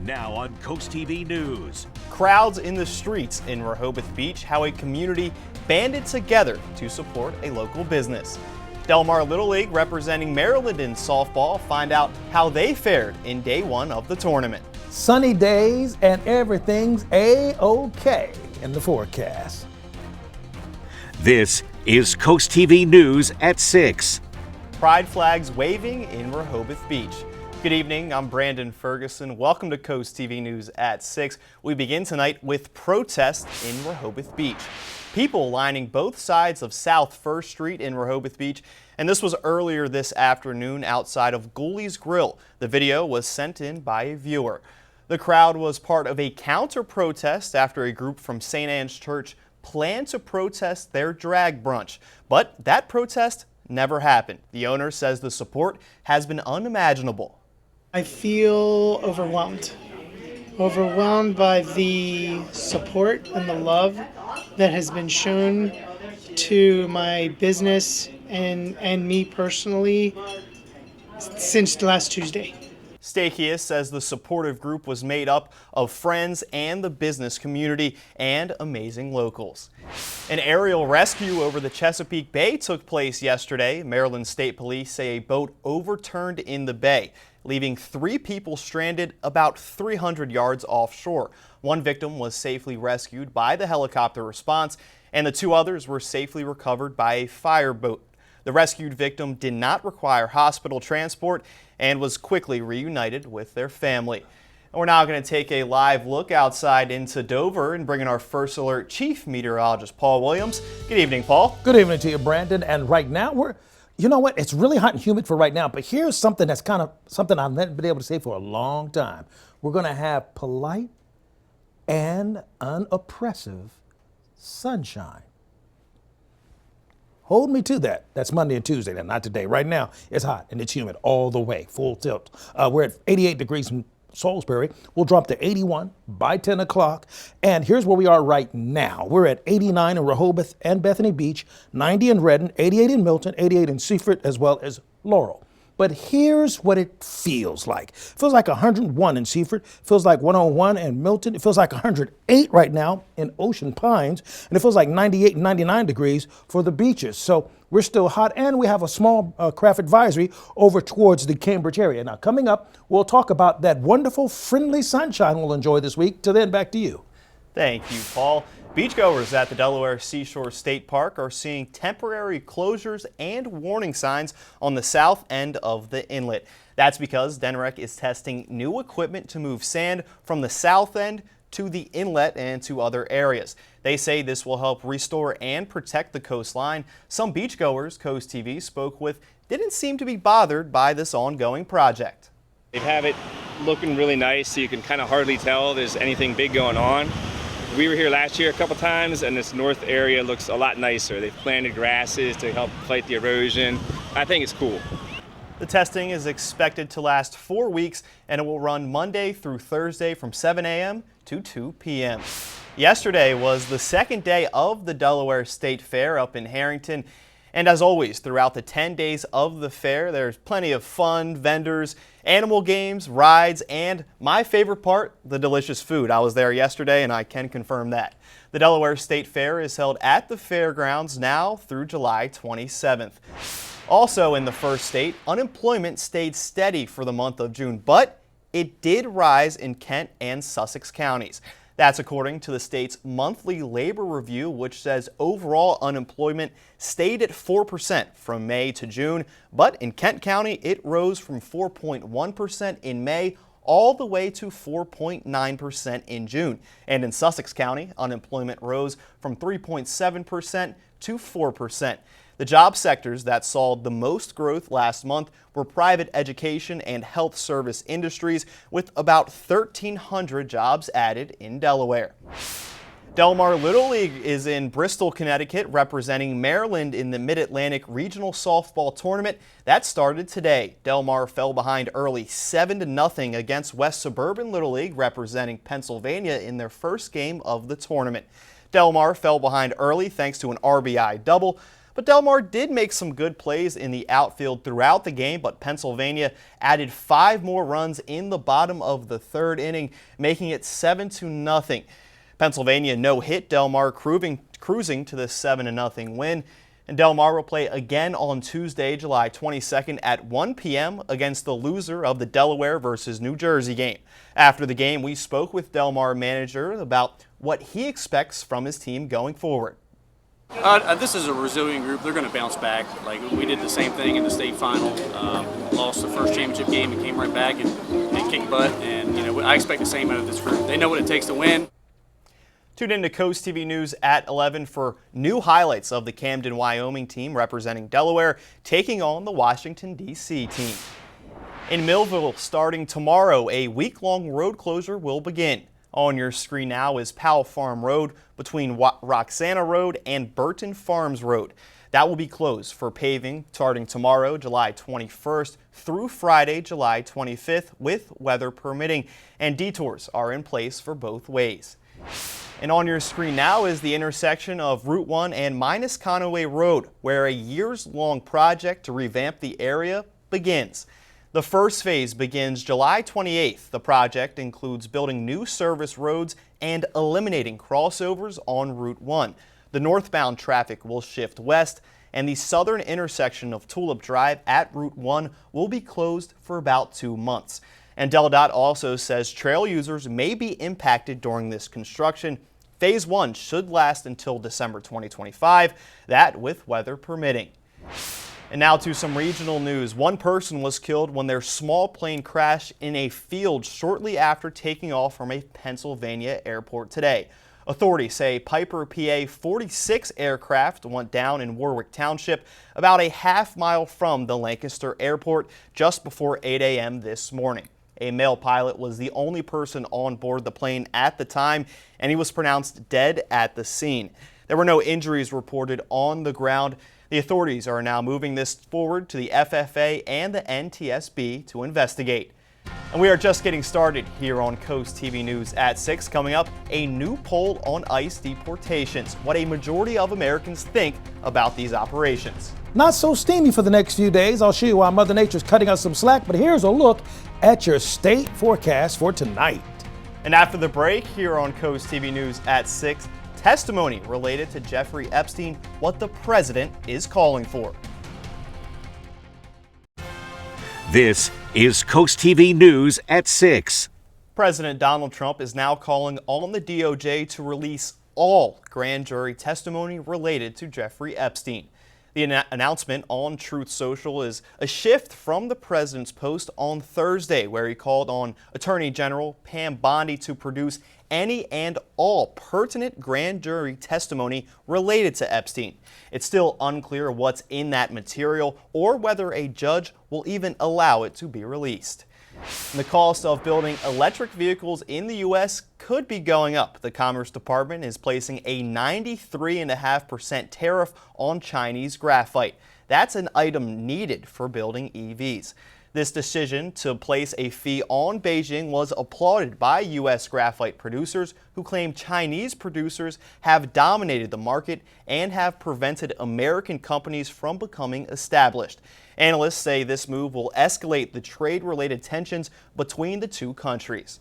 Now on CoastTV News. Crowds in the streets in Rehoboth Beach, how a community banded together to support a local business. Del Mar Little League representing Maryland in softball find out how they fared in day one of the tournament. Sunny days and everything's A-OK in the forecast. This is CoastTV News at 6. Pride flags waving in Rehoboth Beach. Good evening, I'm Brandon Ferguson. Welcome to CoastTV News at 6. We begin tonight with protests in Rehoboth Beach. People lining both sides of South First Street in Rehoboth Beach, and this was earlier this afternoon outside of Gooley's Grill. The video was sent in by a viewer. The crowd was part of a counter-protest after a group from St. Anne's Church planned to protest their drag brunch, but that protest never happened. The owner says the support has been unimaginable. I feel overwhelmed by the support and the love that has been shown to my business and me personally since last Tuesday. Stakius says the supportive group was made up of friends and the business community and amazing locals. An aerial rescue over the Chesapeake Bay took place yesterday. Maryland State Police say a boat overturned in the bay, leaving 3 people stranded about 300 yards offshore. One victim was safely rescued by the helicopter response, and the 2 others were safely recovered by a fireboat. The rescued victim did not require hospital transport and was quickly reunited with their family. And we're now going to take a live look outside into Dover and bring in our First Alert Chief Meteorologist, Paul Williams. Good evening, Paul. Good evening to you, Brandon. And right now you know what? It's really hot and humid for right now, but here's something that's kind of something I've never been able to say for a long time. We're going to have polite and unoppressive sunshine. Hold me to that. That's Monday and Tuesday, not today. Right now, it's hot and it's humid all the way, full tilt. We're at 88 degrees in Salisbury. We'll drop to 81 by 10 o'clock. And here's where we are right now. We're at 89 in Rehoboth and Bethany Beach, 90 in Redden, 88 in Milton, 88 in Seaford, as well as Laurel. But here's what it feels like. It feels like 101 in Seaford, feels like 101 in Milton, it feels like 108 right now in Ocean Pines, and it feels like 98 and 99 degrees for the beaches. So we're still hot, and we have a small craft advisory over towards the Cambridge area. Now, coming up, we'll talk about that wonderful, friendly sunshine we'll enjoy this week. Till then, back to you. Thank you, Paul. Beachgoers at the Delaware Seashore State Park are seeing temporary closures and warning signs on the south end of the inlet. That's because DNREC is testing new equipment to move sand from the south end to the inlet and to other areas. They say this will help restore and protect the coastline. Some beachgoers CoastTV spoke with didn't seem to be bothered by this ongoing project. They have it looking really nice, so you can kind of hardly tell there's anything big going on. We were here last year a couple times, and this north area looks a lot nicer. They've planted grasses to help fight the erosion. I think it's cool. The testing is expected to last 4 weeks, and it will run Monday through Thursday from 7 a.m. to 2 p.m. Yesterday was the second day of the Delaware State Fair up in Harrington. And as always, throughout the 10 days of the fair, there's plenty of fun, vendors, animal games, rides, and my favorite part, the delicious food. I was there yesterday and I can confirm that. The Delaware State Fair is held at the fairgrounds now through July 27th. Also in the first state, unemployment stayed steady for the month of June, but it did rise in Kent and Sussex counties. That's according to the state's monthly labor review, which says overall unemployment stayed at 4% from May to June. But in Kent County, it rose from 4.1% in May all the way to 4.9% in June. And in Sussex County, unemployment rose from 3.7% to 4%. The job sectors that saw the most growth last month were private education and health service industries, with about 1,300 jobs added in Delaware. Del Mar Little League is in Bristol, Connecticut, representing Maryland in the Mid-Atlantic Regional Softball Tournament. That started today. Del Mar fell behind early 7-0 against West Suburban Little League, representing Pennsylvania in their first game of the tournament. Del Mar fell behind early thanks to an RBI double, But Del Mar did make some good plays in the outfield throughout the game, but Pennsylvania added 5 more runs in the bottom of the 3rd inning, making it 7-0. Pennsylvania no-hit Del Mar, cruising to the 7-0 win. And Del Mar will play again on Tuesday, July 22nd at 1 p.m. against the loser of the Delaware versus New Jersey game. After the game, we spoke with Del Mar manager about what he expects from his team going forward. This is a resilient group. They're going to bounce back. Like we did the same thing in the state final. Lost the first championship game and came right back and kicked butt. And I expect the same out of this group. They know what it takes to win. Tune in to Coast TV News at 11 for new highlights of the Camden, Wyoming team representing Delaware taking on the Washington, D.C. team. In Millville, starting tomorrow, a week-long road closure will begin. On your screen now is Powell Farm Road between Roxana Road and Burton Farms Road. That will be closed for paving starting tomorrow, July 21st through Friday, July 25th, with weather permitting, and detours are in place for both ways. And on your screen now is the intersection of Route 1 and Minus Conaway Road, where a years-long project to revamp the area begins. The first phase begins July 28th. The project includes building new service roads and eliminating crossovers on Route 1. The northbound traffic will shift west, and the southern intersection of Tulip Drive at Route 1 will be closed for about 2 months. And DelDOT also says trail users may be impacted during this construction. Phase 1 should last until December 2025, that with weather permitting. And now to some regional news. One person was killed when their small plane crashed in a field shortly after taking off from a Pennsylvania airport today. Authorities say Piper PA-46 aircraft went down in Warwick Township, about a half-mile from the Lancaster airport, just before 8 a.m. this morning. A male pilot was the only person on board the plane at the time, and he was pronounced dead at the scene. There were no injuries reported on the ground. The authorities are now moving this forward to the FFA and the NTSB to investigate. And we are just getting started here on Coast TV News at 6. Coming up, a new poll on ICE deportations, what a majority of Americans think about these operations. Not so steamy for the next few days. I'll show you why Mother Nature's cutting us some slack, but here's a look at your state forecast for tonight. And after the break, here on Coast TV News at 6, testimony related to Jeffrey Epstein, what the president is calling for. This is Coast TV News at 6. President Donald Trump is now calling on the DOJ to release all grand jury testimony related to Jeffrey Epstein. The announcement on Truth Social is a shift from the president's post on Thursday, where he called on Attorney General Pam Bondi to produce any and all pertinent grand jury testimony related to Epstein. It's still unclear what's in that material or whether a judge will even allow it to be released. The cost of building electric vehicles in the U.S. could be going up. The Commerce Department is placing a 93.5% tariff on Chinese graphite. That's an item needed for building EVs. This decision to place a fee on Beijing was applauded by U.S. graphite producers who claim Chinese producers have dominated the market and have prevented American companies from becoming established. Analysts say this move will escalate the trade-related tensions between the two countries.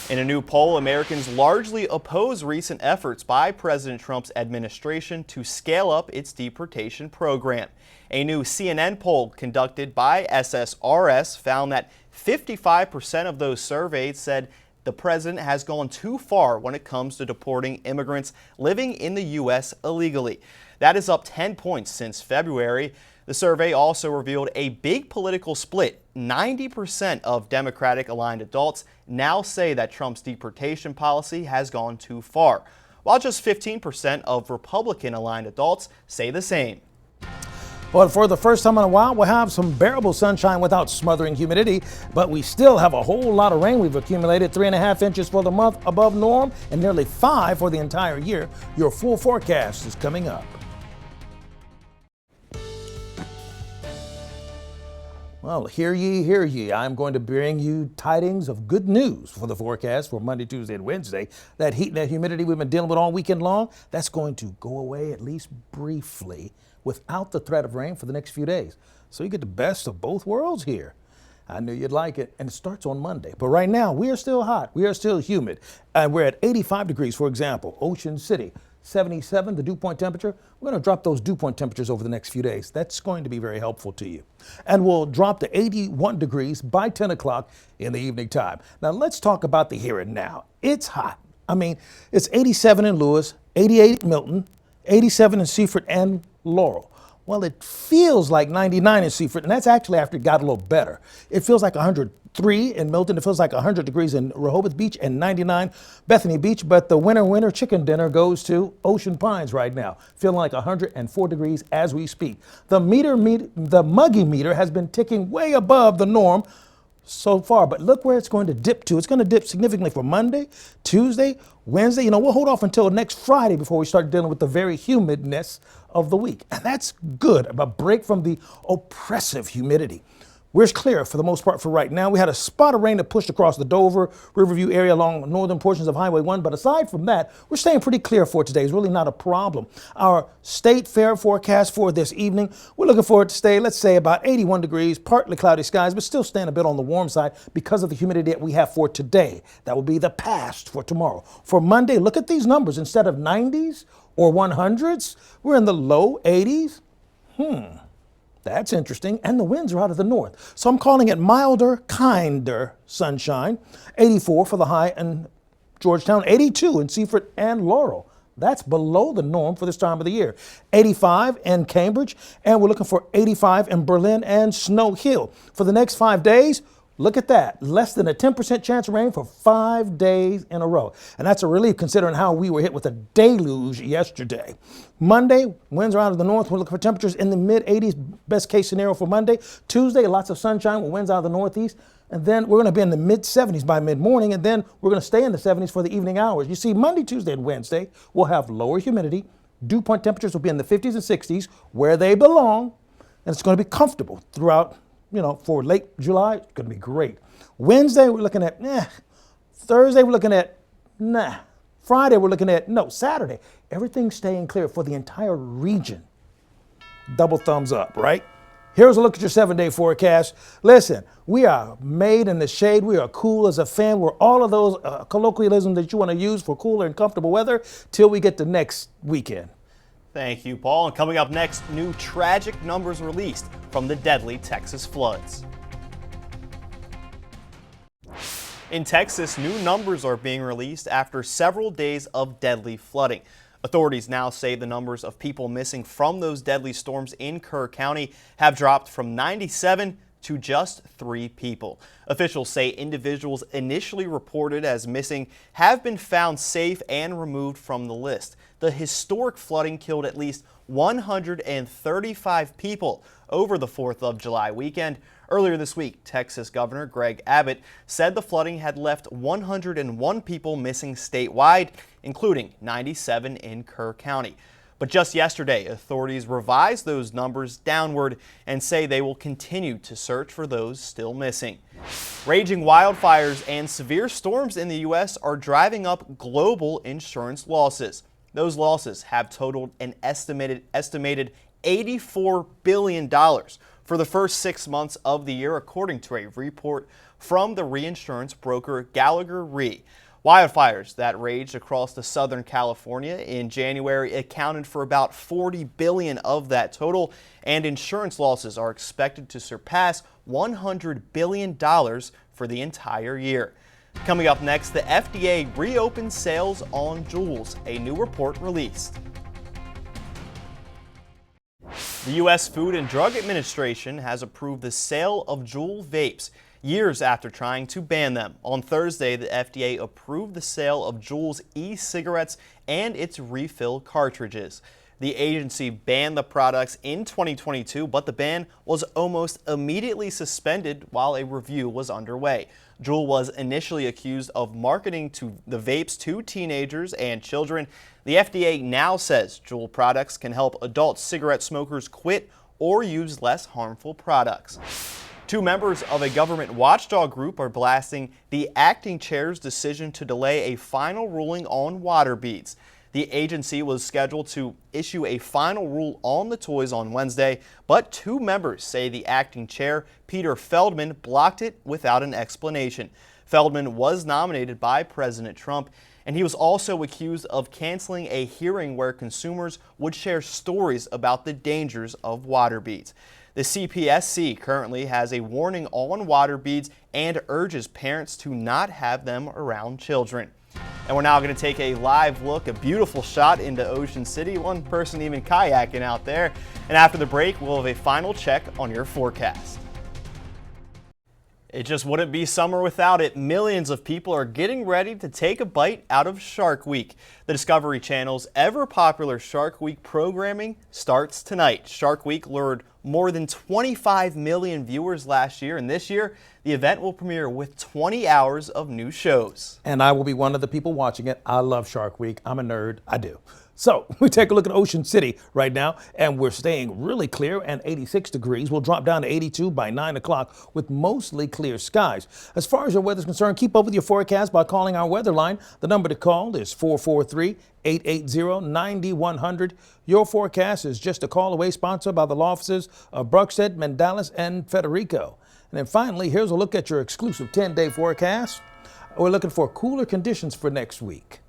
In a new poll, Americans largely oppose recent efforts by President Trump's administration to scale up its deportation program. A new CNN poll conducted by SSRS found that 55% of those surveyed said the president has gone too far when it comes to deporting immigrants living in the U.S. illegally. That is up 10 points since February. The survey also revealed a big political split. 90% of Democratic-aligned adults now say that Trump's deportation policy has gone too far, while just 15% of Republican-aligned adults say the same. Well, for the first time in a while, we'll have some bearable sunshine without smothering humidity, but we still have a whole lot of rain. We've accumulated 3.5 inches for the month above norm and nearly 5 for the entire year. Your full forecast is coming up. Well, hear ye, hear ye. I'm going to bring you tidings of good news for the forecast for Monday, Tuesday, and Wednesday. That heat and that humidity we've been dealing with all weekend long, that's going to go away at least briefly without the threat of rain for the next few days. So you get the best of both worlds here. I knew you'd like it, and it starts on Monday. But right now, we are still hot. We are still humid. We're at 85 degrees, for example. Ocean City, 77, the dew point temperature. We're going to drop those dew point temperatures over the next few days. That's going to be very helpful to you. And we'll drop to 81 degrees by 10 o'clock in the evening time. Now, let's talk about the here and now. It's hot. I mean, it's 87 in Lewis, 88 in Milton, 87 in Seaford and Laurel. Well, it feels like 99 in Seaford, and that's actually after it got a little better. It feels like 103 in Milton. It feels like 100 degrees in Rehoboth Beach and 99 Bethany Beach. But the winter chicken dinner goes to Ocean Pines right now, feeling like 104 degrees as we speak. The muggy meter has been ticking way above the norm so far, but look where it's going to dip to. It's going to dip significantly for Monday, Tuesday, Wednesday. You know, we'll hold off until next Friday before we start dealing with the very humidness of the week. And that's good, a break from the oppressive humidity. We're clear for the most part for right now. We had a spot of rain that pushed across the Dover, Riverview area along northern portions of Highway 1. But aside from that, we're staying pretty clear for today. It's really not a problem. Our state fair forecast for this evening, we're looking for it to stay, let's say, about 81 degrees, partly cloudy skies, but still staying a bit on the warm side because of the humidity that we have for today. That will be the past for tomorrow. For Monday, look at these numbers. Instead of 90s or 100s, we're in the low 80s. That's interesting. And the winds are out of the north. So I'm calling it milder, kinder sunshine. 84 for the high in Georgetown, 82 in Seaford and Laurel. That's below the norm for this time of the year. 85 in Cambridge, and we're looking for 85 in Berlin and Snow Hill. For the next 5 days, look at that. Less than a 10% chance of rain for 5 days in a row. And that's a relief considering how we were hit with a deluge yesterday. Monday, winds are out of the north. We're looking for temperatures in the mid-80s, best case scenario for Monday. Tuesday, lots of sunshine with winds out of the northeast. And then we're going to be in the mid-70s by mid-morning, and then we're going to stay in the 70s for the evening hours. You see, Monday, Tuesday, and Wednesday, we'll have lower humidity. Dew point temperatures will be in the 50s and 60s, where they belong. And it's going to be comfortable throughout. You know, for late July, it's going to be great. Wednesday, we're looking at, Thursday, we're looking at, Friday, we're looking at, Saturday. Everything's staying clear for the entire region. Double thumbs up, right? Here's a look at your 7-day forecast. Listen, we are made in the shade. We are cool as a fan. We're all of those colloquialisms that you want to use for cooler and comfortable weather till we get to next weekend. Thank you, Paul. And coming up next, new tragic numbers released from the deadly Texas floods. In Texas, new numbers are being released after several days of deadly flooding. Authorities now say the numbers of people missing from those deadly storms in Kerr County have dropped from 97 to just 3 people. Officials say individuals initially reported as missing have been found safe and removed from the list. The historic flooding killed at least 135 people over the 4th of July weekend. Earlier this week, Texas Governor Greg Abbott said the flooding had left 101 people missing statewide, including 97 in Kerr County. But just yesterday, authorities revised those numbers downward and say they will continue to search for those still missing. Raging wildfires and severe storms in the U.S. are driving up global insurance losses. Those losses have totaled an estimated $84 billion for the first 6 months of the year, according to a report from the reinsurance broker Gallagher Re. Wildfires that raged across the Southern California in January accounted for about $40 billion of that total, and insurance losses are expected to surpass $100 billion for the entire year. Coming up next, the FDA reopens sales on Juuls, a new report released. The U.S. Food and Drug Administration has approved the sale of Juul vapes years after trying to ban them. On Thursday, the FDA approved the sale of Juul's e-cigarettes and its refill cartridges. The agency banned the products in 2022, but the ban was almost immediately suspended while a review was underway. Juul was initially accused of marketing the vapes to teenagers and children. The FDA now says Juul products can help adult cigarette smokers quit or use less harmful products. 2 members of a government watchdog group are blasting the acting chair's decision to delay a final ruling on water beads. The agency was scheduled to issue a final rule on the toys on Wednesday, but 2 members say the acting chair, Peter Feldman, blocked it without an explanation. Feldman was nominated by President Trump, and he was also accused of canceling a hearing where consumers would share stories about the dangers of water beads. The CPSC currently has a warning on water beads and urges parents to not have them around children. And we're now going to take a live look, a beautiful shot into Ocean City, one person even kayaking out there. And after the break, we'll have a final check on your forecast. It just wouldn't be summer without it. Millions of people are getting ready to take a bite out of Shark Week. The Discovery Channel's ever-popular Shark Week programming starts tonight. Shark Week lured more than 25 million viewers last year, and this year, the event will premiere with 20 hours of new shows. And I will be one of the people watching it. I love Shark Week. I'm a nerd. I do. So we take a look at Ocean City right now, and we're staying really clear and 86 degrees. We'll drop down to 82 by 9 o'clock with mostly clear skies. As far as your weather is concerned, keep up with your forecast by calling our weather line. The number to call is 443-880-9100. Your forecast is just a call away, sponsored by the law offices of Bruxed, Mandalis, and Federico. And then finally, here's a look at your exclusive 10-day forecast. We're looking for cooler conditions for next week.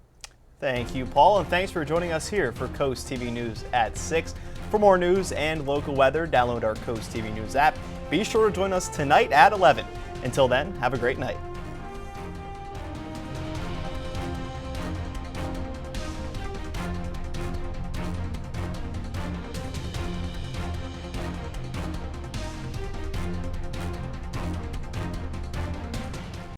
Thank you, Paul, and thanks for joining us here for Coast TV News at 6. For more news and local weather, download our Coast TV News app. Be sure to join us tonight at 11. Until then, have a great night.